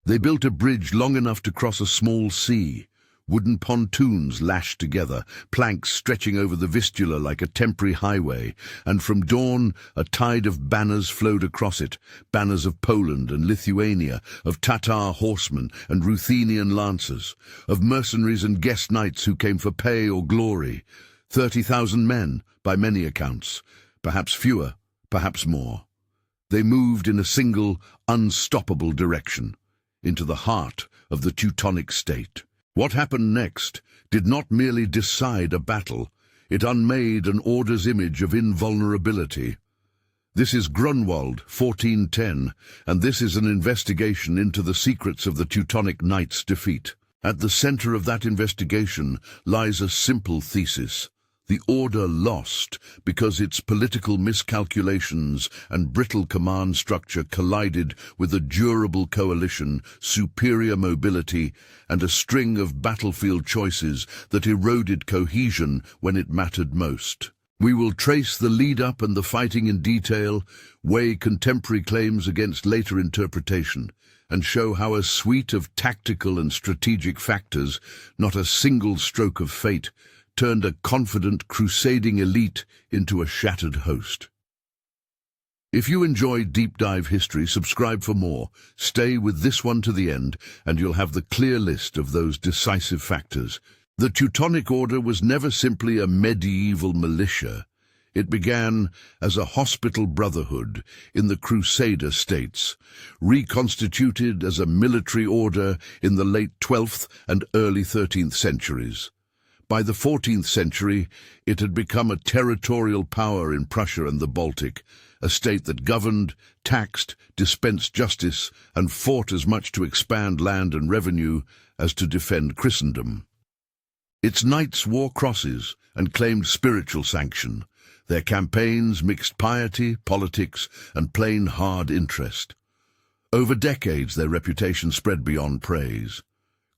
They built a bridge long enough to cross a small sea, wooden pontoons lashed together, planks stretching over the Vistula like a temporary highway, and from dawn a tide of banners flowed across it, banners of Poland and Lithuania, of Tatar horsemen and Ruthenian lancers, of mercenaries and guest knights who came for pay or glory. 30,000 men, by many accounts, perhaps fewer, perhaps more. They moved in a single, unstoppable direction, into the heart of the Teutonic state. What happened next did not merely decide a battle, it unmade an order's image of invulnerability. This is Grunwald, 1410, and this is an investigation into the secrets of the Teutonic Knights' defeat. At the center of that investigation lies a simple thesis. The order lost because its political miscalculations and brittle command structure collided with a durable coalition, superior mobility, and a string of battlefield choices that eroded cohesion when it mattered most. We will trace the lead-up and the fighting in detail, weigh contemporary claims against later interpretation, and show how a suite of tactical and strategic factors, not a single stroke of fate, turned a confident, crusading elite into a shattered host. If you enjoy Deep Dive History, subscribe for more. Stay with this one to the end, and you'll have the clear list of those decisive factors. The Teutonic Order was never simply a medieval militia. It began as a hospital brotherhood in the Crusader states, reconstituted as a military order in the late 12th and early 13th centuries. By the 14th century, it had become a territorial power in Prussia and the Baltic, a state that governed, taxed, dispensed justice, and fought as much to expand land and revenue as to defend Christendom. Its knights wore crosses and claimed spiritual sanction. Their campaigns mixed piety, politics, and plain hard interest. Over decades, their reputation spread beyond praise.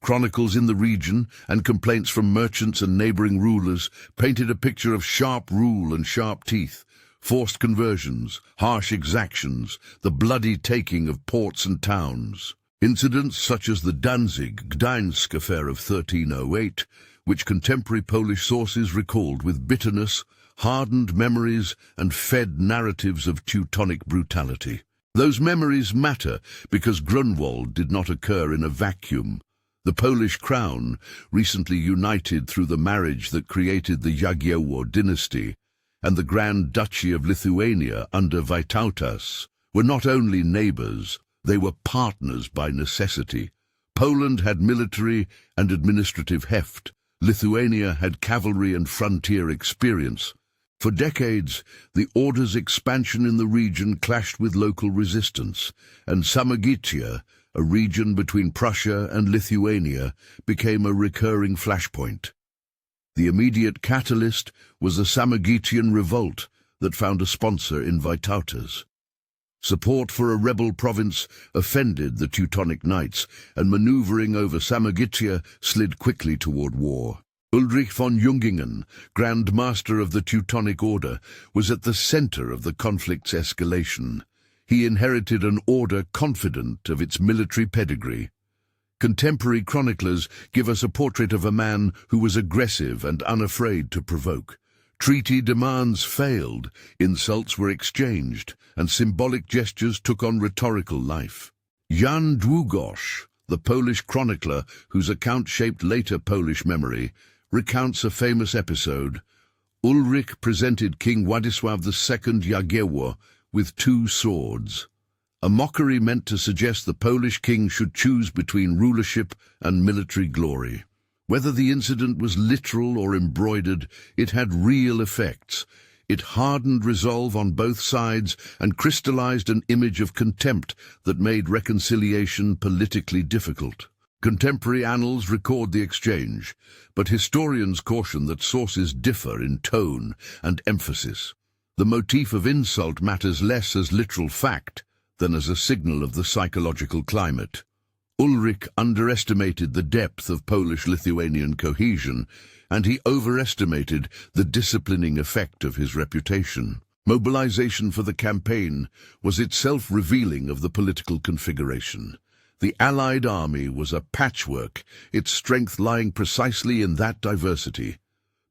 Chronicles in the region and complaints from merchants and neighboring rulers painted a picture of sharp rule and sharp teeth, forced conversions, harsh exactions, the bloody taking of ports and towns. Incidents such as the Danzig-Gdańsk affair of 1308, which contemporary Polish sources recalled with bitterness, hardened memories and fed narratives of Teutonic brutality. Those memories matter because Grunwald did not occur in a vacuum. The Polish crown, recently united through the marriage that created the Jagiełło dynasty, and the Grand Duchy of Lithuania under Vytautas, were not only neighbors, they were partners by necessity. Poland had military and administrative heft. Lithuania had cavalry and frontier experience. For decades, the Order's expansion in the region clashed with local resistance, and Samogitia, a region between Prussia and Lithuania, became a recurring flashpoint. The immediate catalyst was the Samogitian revolt that found a sponsor in Vytautas. Support for a rebel province offended the Teutonic Knights, and maneuvering over Samogitia slid quickly toward war. Ulrich von Jungingen, Grand Master of the Teutonic Order, was at the center of the conflict's escalation. He inherited an order confident of its military pedigree. Contemporary chroniclers give us a portrait of a man who was aggressive and unafraid to provoke. Treaty demands failed, insults were exchanged, and symbolic gestures took on rhetorical life. Jan Długosz, the Polish chronicler whose account shaped later Polish memory, recounts a famous episode. Ulrich presented King Władysław II Jagiełło with 2 swords, a mockery meant to suggest the Polish king should choose between rulership and military glory. Whether the incident was literal or embroidered, it had real effects. It hardened resolve on both sides and crystallized an image of contempt that made reconciliation politically difficult. Contemporary annals record the exchange, but historians caution that sources differ in tone and emphasis. The motif of insult matters less as literal fact than as a signal of the psychological climate. Ulrich underestimated the depth of Polish-Lithuanian cohesion, and he overestimated the disciplining effect of his reputation. Mobilization for the campaign was itself revealing of the political configuration. The Allied army was a patchwork, its strength lying precisely in that diversity.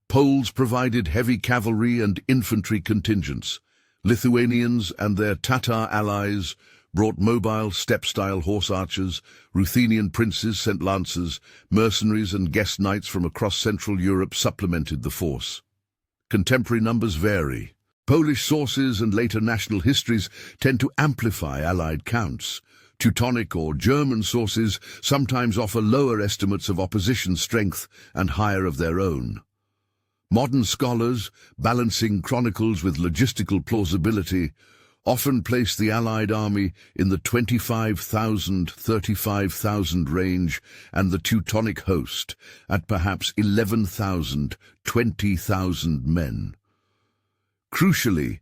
Poles provided heavy cavalry and infantry contingents. Lithuanians and their Tatar allies brought mobile step-style horse archers. Ruthenian princes sent lancers. Mercenaries and guest knights from across Central Europe supplemented the force. Contemporary numbers vary. Polish sources and later national histories tend to amplify Allied counts. Teutonic or German sources sometimes offer lower estimates of opposition strength and higher of their own. Modern scholars, balancing chronicles with logistical plausibility, often place the Allied army in the 25,000–35,000 range and the Teutonic host at perhaps 11,000–20,000 men. Crucially,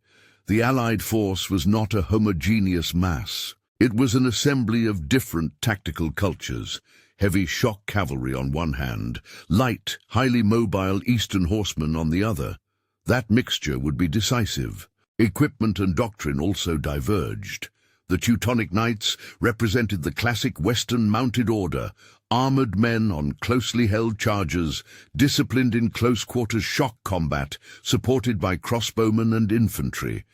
the Allied force was not a homogeneous mass. It was an assembly of different tactical cultures, heavy shock cavalry on one hand, light, highly mobile Eastern horsemen on the other. That mixture would be decisive. Equipment and doctrine also diverged. The Teutonic Knights represented the classic Western mounted order, armored men on closely held chargers, disciplined in close-quarters shock combat, supported by crossbowmen and infantry.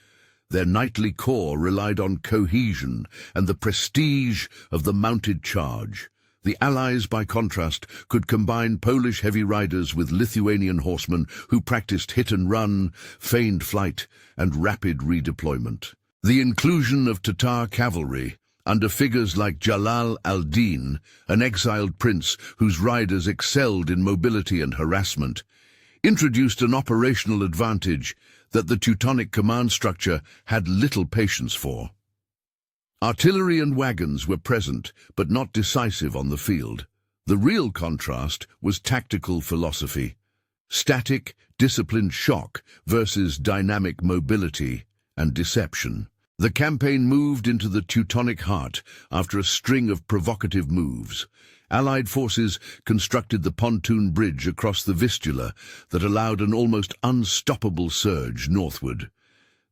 Their knightly corps relied on cohesion and the prestige of the mounted charge. The Allies, by contrast, could combine Polish heavy riders with Lithuanian horsemen who practiced hit-and-run, feigned flight, and rapid redeployment. The inclusion of Tatar cavalry, under figures like Jalal al-Din, an exiled prince whose riders excelled in mobility and harassment, introduced an operational advantage that the Teutonic command structure had little patience for. Artillery and wagons were present, but not decisive on the field. The real contrast was tactical philosophy. Static, disciplined shock versus dynamic mobility and deception. The campaign moved into the Teutonic heart after a string of provocative moves. Allied forces constructed the pontoon bridge across the Vistula that allowed an almost unstoppable surge northward.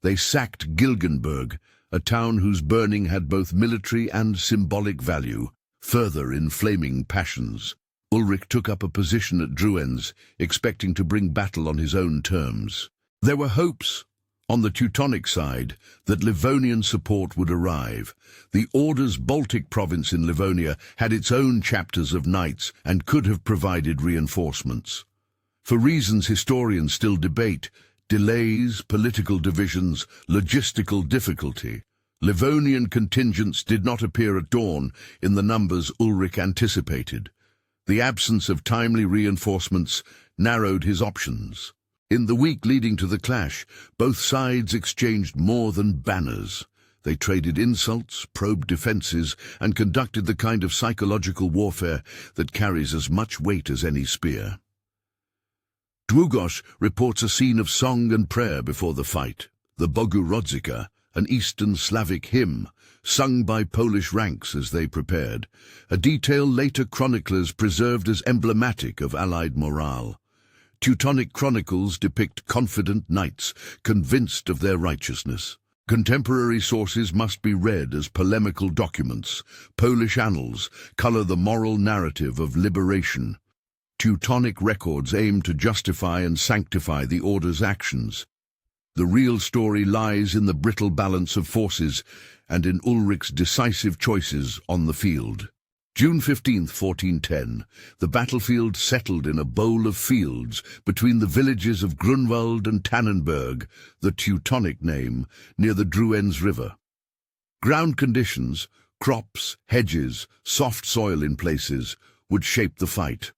They sacked Gilgenburg, a town whose burning had both military and symbolic value, further inflaming passions. Ulrich took up a position at Druens, expecting to bring battle on his own terms. There were hopes, on the Teutonic side, that Livonian support would arrive. The Order's Baltic province in Livonia had its own chapters of knights and could have provided reinforcements. For reasons historians still debate, delays, political divisions, logistical difficulty, Livonian contingents did not appear at dawn in the numbers Ulrich anticipated. The absence of timely reinforcements narrowed his options. In the week leading to the clash, both sides exchanged more than banners. They traded insults, probed defenses, and conducted the kind of psychological warfare that carries as much weight as any spear. Długosz reports a scene of song and prayer before the fight. The Bogurodzica, an Eastern Slavic hymn, sung by Polish ranks as they prepared, a detail later chroniclers preserved as emblematic of Allied morale. Teutonic chronicles depict confident knights, convinced of their righteousness. Contemporary sources must be read as polemical documents. Polish annals color the moral narrative of liberation. Teutonic records aim to justify and sanctify the Order's actions. The real story lies in the brittle balance of forces and in Ulrich's decisive choices on the field. June 15, 1410, the battlefield settled in a bowl of fields between the villages of Grunwald and Tannenberg, the Teutonic name, near the Druens River. Ground conditions, crops, hedges, soft soil in places, would shape the fight.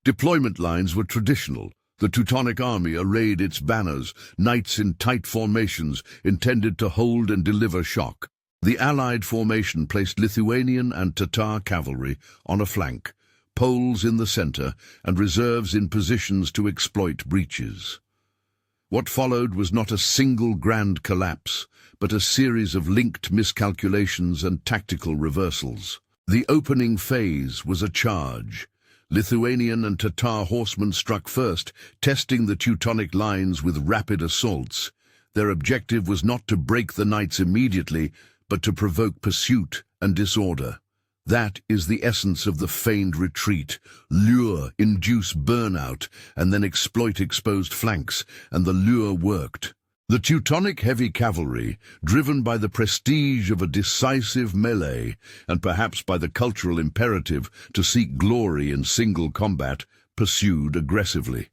Deployment lines were traditional. The Teutonic army arrayed its banners, knights in tight formations intended to hold and deliver shock. The Allied formation placed Lithuanian and Tatar cavalry on a flank, Poles in the center, and reserves in positions to exploit breaches. What followed was not a single grand collapse, but a series of linked miscalculations and tactical reversals. The opening phase was a charge. Lithuanian and Tatar horsemen struck first, testing the Teutonic lines with rapid assaults. Their objective was not to break the knights immediately, but to provoke pursuit and disorder. That is the essence of the feigned retreat. Lure, induce burnout, and then exploit exposed flanks, and the lure worked. The Teutonic heavy cavalry, driven by the prestige of a decisive melee, and perhaps by the cultural imperative to seek glory in single combat, pursued aggressively.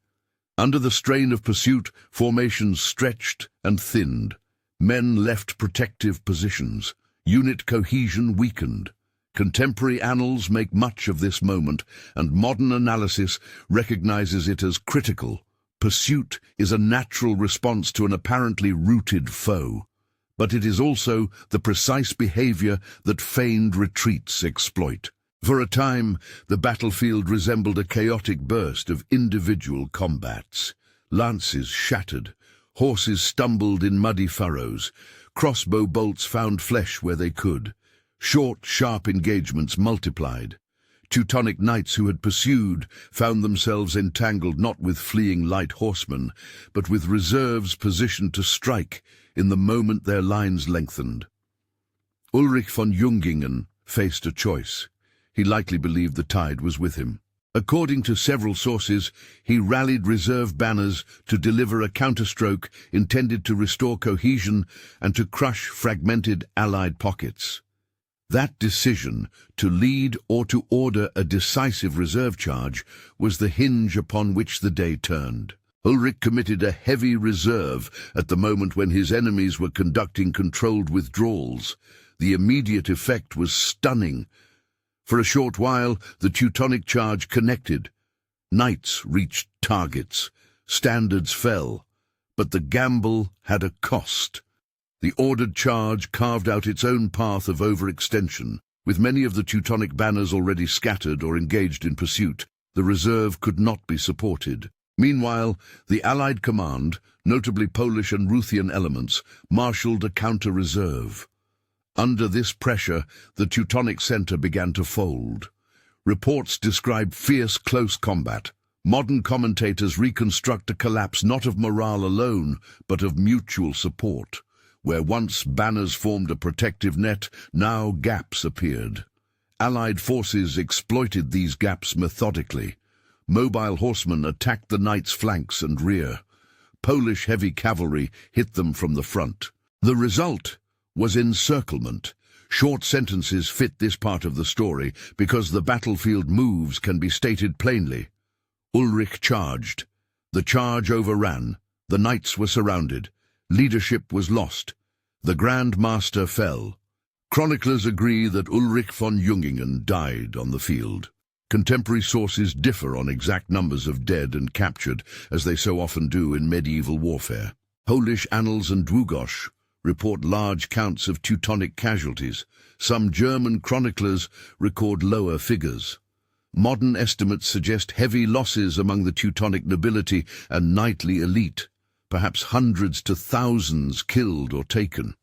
Under the strain of pursuit, formations stretched and thinned. Men left protective positions. Unit cohesion weakened. Contemporary annals make much of this moment, and modern analysis recognizes it as critical. Pursuit is a natural response to an apparently rooted foe, but it is also the precise behavior that feigned retreats exploit. For a time, the battlefield resembled a chaotic burst of individual combats. Lances shattered, horses stumbled in muddy furrows, crossbow bolts found flesh where they could. Short, sharp engagements multiplied. Teutonic knights who had pursued found themselves entangled not with fleeing light horsemen, but with reserves positioned to strike in the moment their lines lengthened. Ulrich von Jungingen faced a choice. He likely believed the tide was with him. According to several sources, he rallied reserve banners to deliver a counterstroke intended to restore cohesion and to crush fragmented Allied pockets. That decision, to lead or to order a decisive reserve charge, was the hinge upon which the day turned. Ulrich committed a heavy reserve at the moment when his enemies were conducting controlled withdrawals. The immediate effect was stunning. For a short while, the Teutonic charge connected. Knights reached targets. Standards fell. But the gamble had a cost. The ordered charge carved out its own path of overextension. With many of the Teutonic banners already scattered or engaged in pursuit, the reserve could not be supported. Meanwhile, the Allied command, notably Polish and Ruthenian elements, marshaled a counter-reserve. Under this pressure, the Teutonic centre began to fold. Reports describe fierce close combat. Modern commentators reconstruct a collapse not of morale alone, but of mutual support. Where once banners formed a protective net, now gaps appeared. Allied forces exploited these gaps methodically. Mobile horsemen attacked the knights' flanks and rear. Polish heavy cavalry hit them from the front. The result was encirclement. Short sentences fit this part of the story because the battlefield moves can be stated plainly. Ulrich charged. The charge overran. The knights were surrounded. Leadership was lost. The Grand Master fell. Chroniclers agree that Ulrich von Jungingen died on the field. Contemporary sources differ on exact numbers of dead and captured, as they so often do in medieval warfare. Polish annals and Długosz report large counts of Teutonic casualties. Some German chroniclers record lower figures. Modern estimates suggest heavy losses among the Teutonic nobility and knightly elite. Perhaps hundreds to thousands killed or taken.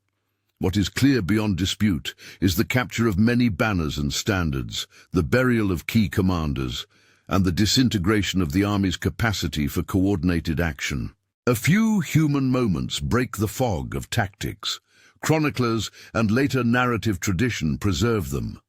What is clear beyond dispute is the capture of many banners and standards, the burial of key commanders, and the disintegration of the army's capacity for coordinated action. A few human moments break the fog of tactics. Chroniclers and later narrative tradition preserve them.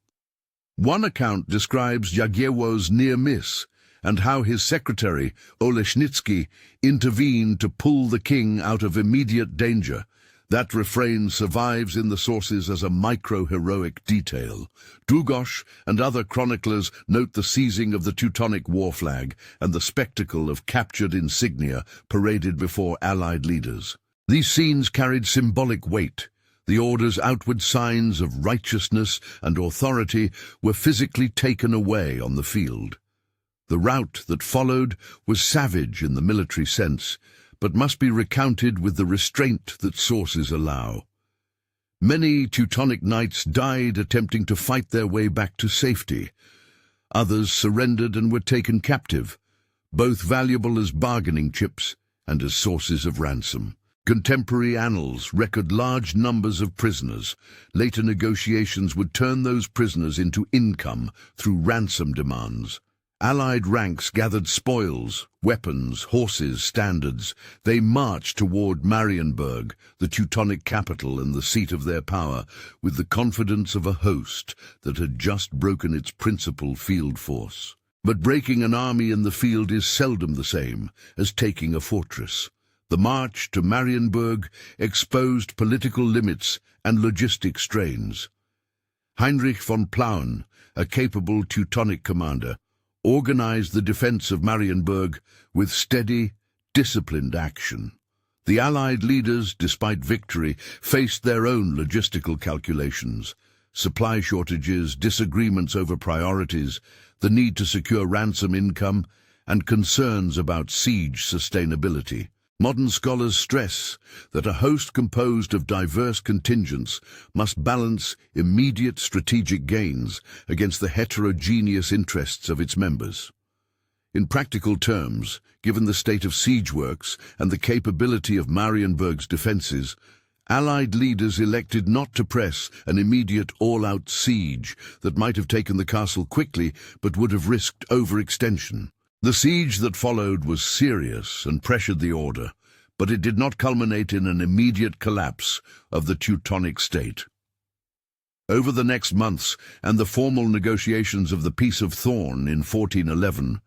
One account describes Jagiełło's near miss, and how his secretary, Olesnicki, intervened to pull the king out of immediate danger. That refrain survives in the sources as a micro-heroic detail. Długosz and other chroniclers note the seizing of the Teutonic war flag and the spectacle of captured insignia paraded before Allied leaders. These scenes carried symbolic weight. The order's outward signs of righteousness and authority were physically taken away on the field. The rout that followed was savage in the military sense, but must be recounted with the restraint that sources allow. Many Teutonic knights died attempting to fight their way back to safety. Others surrendered and were taken captive, both valuable as bargaining chips and as sources of ransom. Contemporary annals record large numbers of prisoners. Later negotiations would turn those prisoners into income through ransom demands. Allied ranks gathered spoils, weapons, horses, standards. They marched toward Marienburg, the Teutonic capital and the seat of their power, with the confidence of a host that had just broken its principal field force. But breaking an army in the field is seldom the same as taking a fortress. The march to Marienburg exposed political limits and logistic strains. Heinrich von Plauen, a capable Teutonic commander, organized the defense of Marienburg with steady, disciplined action. The Allied leaders, despite victory, faced their own logistical calculations: supply shortages, disagreements over priorities, the need to secure ransom income, and concerns about siege sustainability. Modern scholars stress that a host composed of diverse contingents must balance immediate strategic gains against the heterogeneous interests of its members. In practical terms, given the state of siege works and the capability of Marienburg's defenses, Allied leaders elected not to press an immediate all-out siege that might have taken the castle quickly but would have risked overextension. The siege that followed was serious and pressured the order, but it did not culminate in an immediate collapse of the Teutonic state. Over the next months and the formal negotiations of the Peace of Thorn in 1411,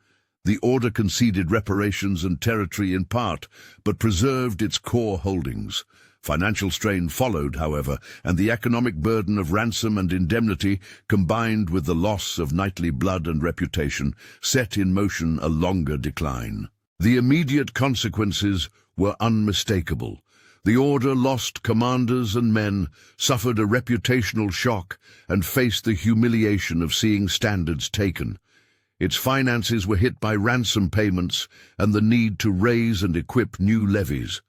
the order conceded reparations and territory in part, but preserved its core holdings. Financial strain followed, however, and the economic burden of ransom and indemnity, combined with the loss of knightly blood and reputation, set in motion a longer decline. The immediate consequences were unmistakable. The order lost commanders and men, suffered a reputational shock, and faced the humiliation of seeing standards taken. Its finances were hit by ransom payments and the need to raise and equip new levies.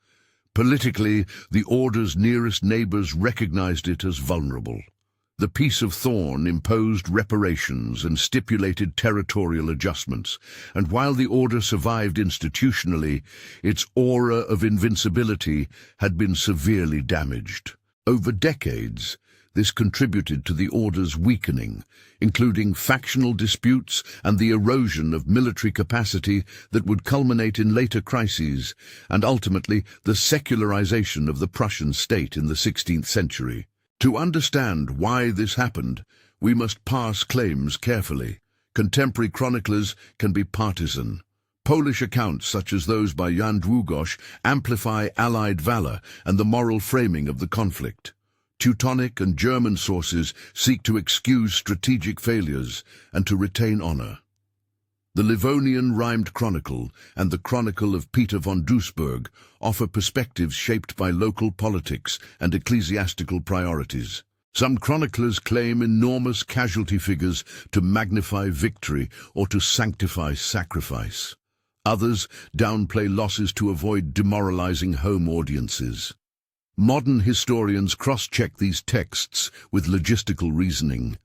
Politically, the order's nearest neighbors recognized it as vulnerable. The Peace of Thorn imposed reparations and stipulated territorial adjustments, and while the order survived institutionally, its aura of invincibility had been severely damaged. Over decades, this contributed to the order's weakening, including factional disputes and the erosion of military capacity that would culminate in later crises, and ultimately the secularization of the Prussian state in the 16th century. To understand why this happened, we must parse claims carefully. Contemporary chroniclers can be partisan. Polish accounts, such as those by Jan Długosz, amplify Allied valor and the moral framing of the conflict. Teutonic and German sources seek to excuse strategic failures and to retain honor. The Livonian rhymed chronicle and the chronicle of Peter von Duisburg offer perspectives shaped by local politics and ecclesiastical priorities. Some chroniclers claim enormous casualty figures to magnify victory or to sanctify sacrifice. Others downplay losses to avoid demoralizing home audiences. Modern historians cross-check these texts with logistical reasoning.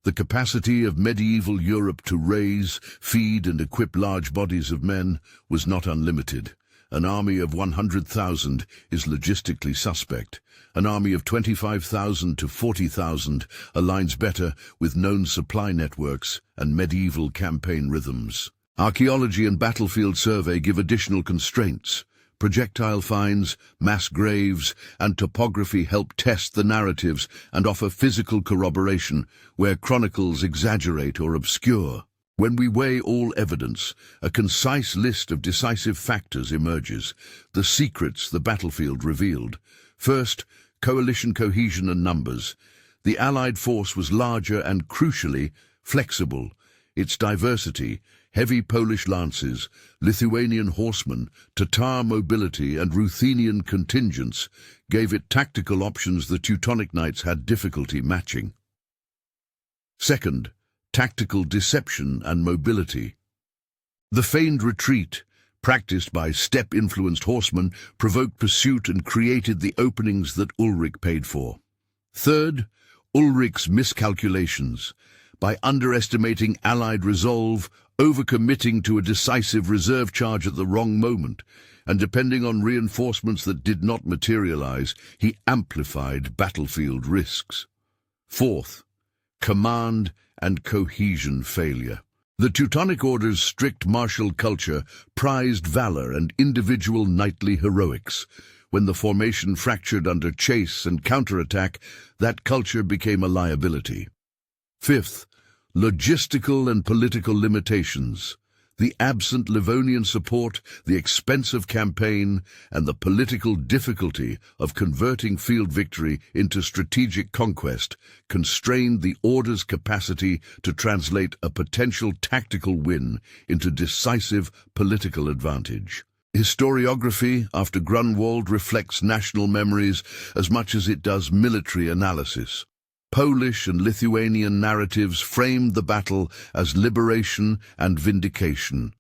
The capacity of medieval Europe to raise, feed, and equip large bodies of men was not unlimited. An army of 100,000 is logistically suspect. An army of 25,000 to 40,000 aligns better with known supply networks and medieval campaign rhythms. Archaeology and battlefield survey give additional constraints. Projectile finds, mass graves, and topography help test the narratives and offer physical corroboration where chronicles exaggerate or obscure. When we weigh all evidence, a concise list of decisive factors emerges, the secrets the battlefield revealed. First, coalition cohesion and numbers. The Allied force was larger and, crucially, flexible. Its diversity, heavy Polish lances, Lithuanian horsemen, Tatar mobility, and Ruthenian contingents gave it tactical options the Teutonic Knights had difficulty matching. Second, tactical deception and mobility. The feigned retreat, practiced by steppe-influenced horsemen, provoked pursuit and created the openings that Ulrich paid for. Third, Ulrich's miscalculations. By underestimating Allied resolve, overcommitting to a decisive reserve charge at the wrong moment, and depending on reinforcements that did not materialize, he amplified battlefield risks. Fourth, command and cohesion failure. The Teutonic Order's strict martial culture prized valor and individual knightly heroics. When the formation fractured under chase and counterattack, that culture became a liability. Fifth, logistical and political limitations. The absent Livonian support, the expensive campaign, and the political difficulty of converting field victory into strategic conquest constrained the Order's capacity to translate a potential tactical win into decisive political advantage. Historiography, after Grunwald, reflects national memories as much as it does military analysis. Polish and Lithuanian narratives framed the battle as liberation and vindication.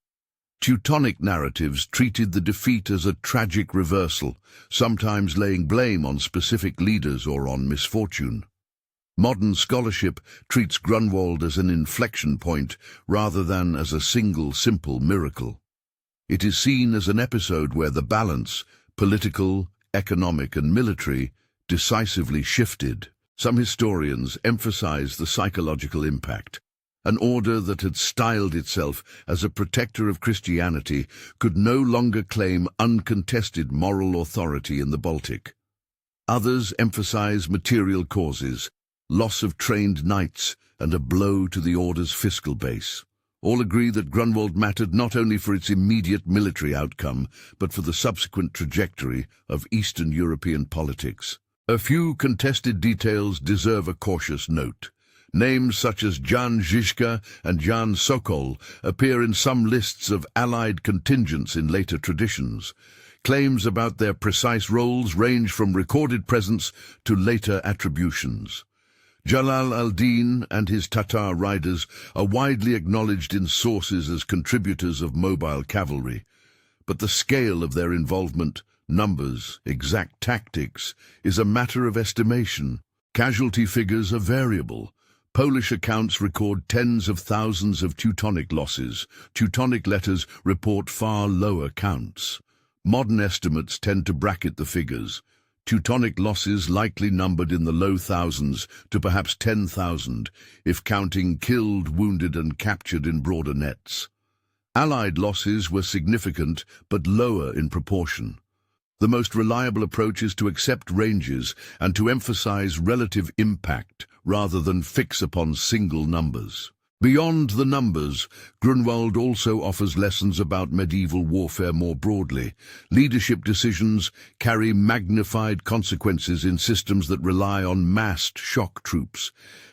Teutonic narratives treated the defeat as a tragic reversal, sometimes laying blame on specific leaders or on misfortune. Modern scholarship treats Grunwald as an inflection point rather than as a single simple miracle. It is seen as an episode where the balance, political, economic and military, decisively shifted. Some historians emphasize the psychological impact. An order that had styled itself as a protector of Christianity could no longer claim uncontested moral authority in the Baltic. Others emphasize material causes, loss of trained knights, and a blow to the order's fiscal base. All agree that Grunwald mattered not only for its immediate military outcome, but for the subsequent trajectory of Eastern European politics. A few contested details deserve a cautious note. Names such as Jan Žižka and Jan Sokol appear in some lists of allied contingents in later traditions. Claims about their precise roles range from recorded presence to later attributions. Jalal al-Din and his Tatar riders are widely acknowledged in sources as contributors of mobile cavalry, but the scale of their involvement, numbers, exact tactics, is a matter of estimation. Casualty figures are variable. Polish accounts record tens of thousands of Teutonic losses. Teutonic letters report far lower counts. Modern estimates tend to bracket the figures. Teutonic losses likely numbered in the low thousands to perhaps 10,000, if counting killed, wounded and captured in broader nets. Allied losses were significant but lower in proportion. The most reliable approach is to accept ranges and to emphasize relative impact rather than fix upon single numbers. Beyond the numbers, Grunwald also offers lessons about medieval warfare more broadly. Leadership decisions carry magnified consequences in systems that rely on massed shock troops.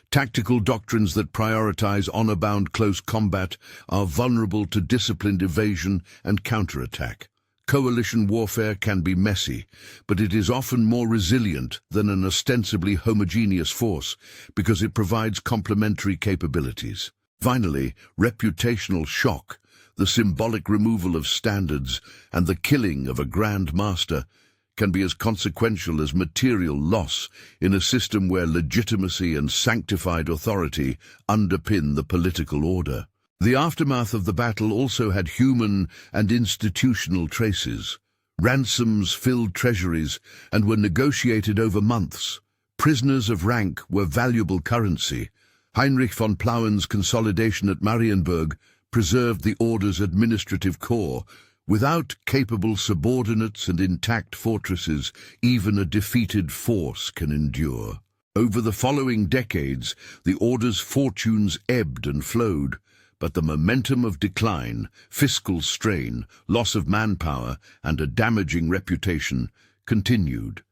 Tactical doctrines that prioritize honor-bound close combat are vulnerable to disciplined evasion and counterattack. Coalition warfare can be messy, but it is often more resilient than an ostensibly homogeneous force because it provides complementary capabilities. Finally, reputational shock, the symbolic removal of standards and the killing of a grand master, can be as consequential as material loss in a system where legitimacy and sanctified authority underpin the political order. The aftermath of the battle also had human and institutional traces. Ransoms filled treasuries and were negotiated over months. Prisoners of rank were valuable currency. Heinrich von Plauen's consolidation at Marienburg preserved the order's administrative core. Without capable subordinates and intact fortresses, even a defeated force can endure. Over the following decades, the order's fortunes ebbed and flowed, but the momentum of decline, fiscal strain, loss of manpower, and a damaging reputation continued.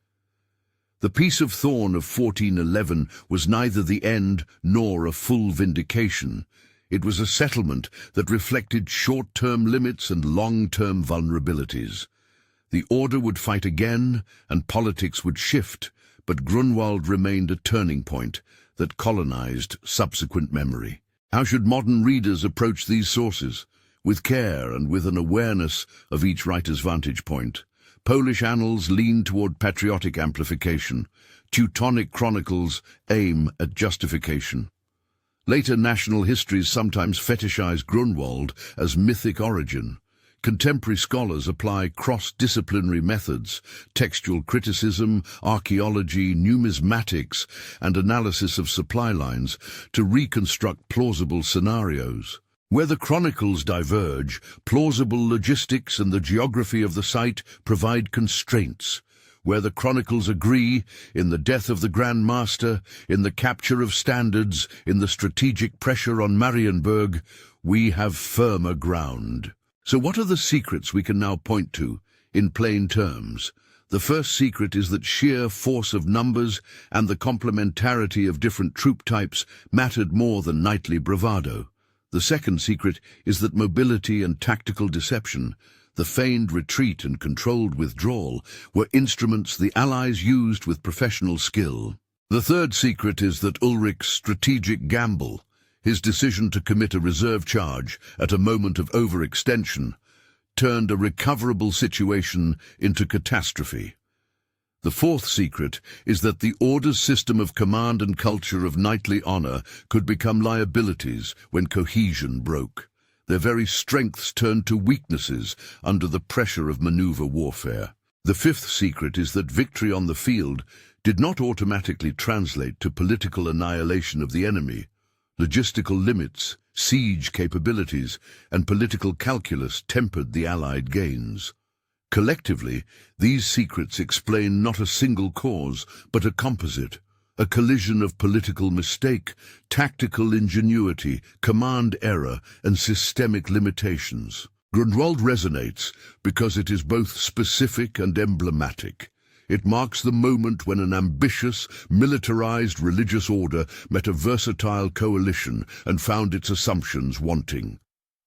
The Peace of Thorn of 1411 was neither the end nor a full vindication. It was a settlement that reflected short-term limits and long-term vulnerabilities. The order would fight again, and politics would shift, but Grunwald remained a turning point that colonized subsequent memory. How should modern readers approach these sources? With care and with an awareness of each writer's vantage point. Polish annals lean toward patriotic amplification. Teutonic chronicles aim at justification. Later national histories sometimes fetishize Grunwald as mythic origin. Contemporary scholars apply cross-disciplinary methods, textual criticism, archaeology, numismatics, and analysis of supply lines to reconstruct plausible scenarios. Where the chronicles diverge, plausible logistics and the geography of the site provide constraints. Where the chronicles agree, in the death of the Grand Master, in the capture of standards, in the strategic pressure on Marienburg, we have firmer ground. So what are the secrets we can now point to, in plain terms? The first secret is that sheer force of numbers and the complementarity of different troop types mattered more than knightly bravado. The second secret is that mobility and tactical deception, the feigned retreat and controlled withdrawal, were instruments the Allies used with professional skill. The third secret is that Ulrich's strategic gamble, his decision to commit a reserve charge at a moment of overextension, turned a recoverable situation into catastrophe. The fourth secret is that the Order's system of command and culture of knightly honor could become liabilities when cohesion broke. Their very strengths turned to weaknesses under the pressure of maneuver warfare. The fifth secret is that victory on the field did not automatically translate to political annihilation of the enemy. Logistical limits, siege capabilities, and political calculus tempered the Allied gains. Collectively, these secrets explain not a single cause, but a composite, a collision of political mistake, tactical ingenuity, command error, and systemic limitations. Grunwald resonates because it is both specific and emblematic. It marks the moment when an ambitious, militarized religious order met a versatile coalition and found its assumptions wanting.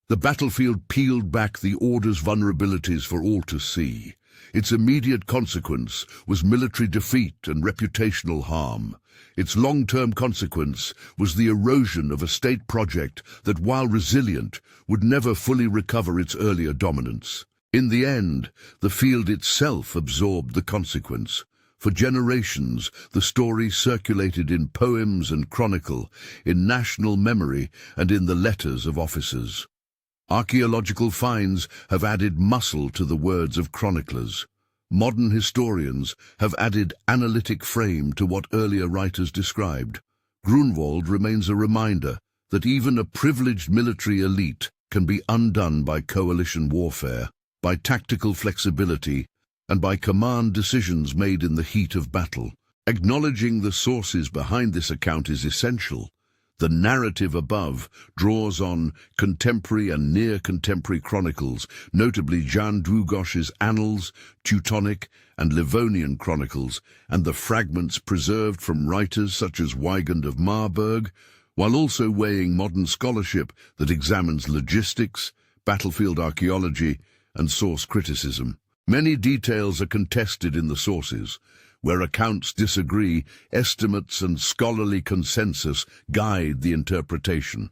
The battlefield peeled back the Order's vulnerabilities for all to see. Its immediate consequence was military defeat and reputational harm. Its long-term consequence was the erosion of a state project that, while resilient, would never fully recover its earlier dominance. In the end, the field itself absorbed the consequence. For generations, the story circulated in poems and chronicle, in national memory, and in the letters of officers. Archaeological finds have added muscle to the words of chroniclers. Modern historians have added analytic frame to what earlier writers described. Grunwald remains a reminder that even a privileged military elite can be undone by coalition warfare, by tactical flexibility, and by command decisions made in the heat of battle. Acknowledging the sources behind this account is essential. The narrative above draws on contemporary and near-contemporary chronicles, notably Jan Długosz's Annals, Teutonic and Livonian chronicles, and the fragments preserved from writers such as Weigand of Marburg, while also weighing modern scholarship that examines logistics, battlefield archaeology, and source criticism. Many details are contested in the sources. Where accounts disagree, estimates and scholarly consensus guide the interpretation.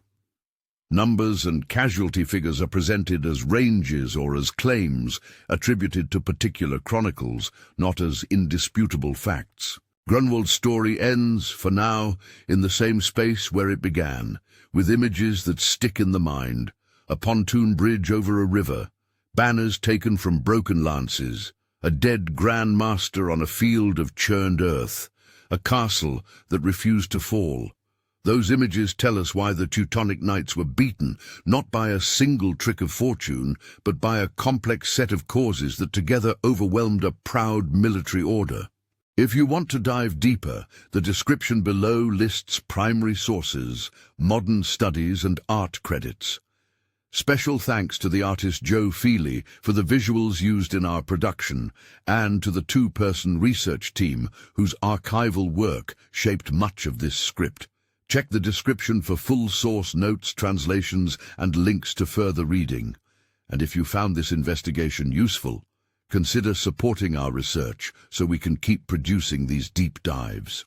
Numbers and casualty figures are presented as ranges or as claims attributed to particular chronicles, not as indisputable facts. Grunwald's story ends, for now, in the same space where it began, with images that stick in the mind: a pontoon bridge over a river, banners taken from broken lances, a dead Grand Master on a field of churned earth, a castle that refused to fall. Those images tell us why the Teutonic Knights were beaten, not by a single trick of fortune, but by a complex set of causes that together overwhelmed a proud military order. If you want to dive deeper, the description below lists primary sources, modern studies and art credits. Special thanks to the artist Joe Feely for the visuals used in our production, and to the two-person research team whose archival work shaped much of this script. Check the description for full source notes, translations, and links to further reading. And if you found this investigation useful, consider supporting our research so we can keep producing these deep dives.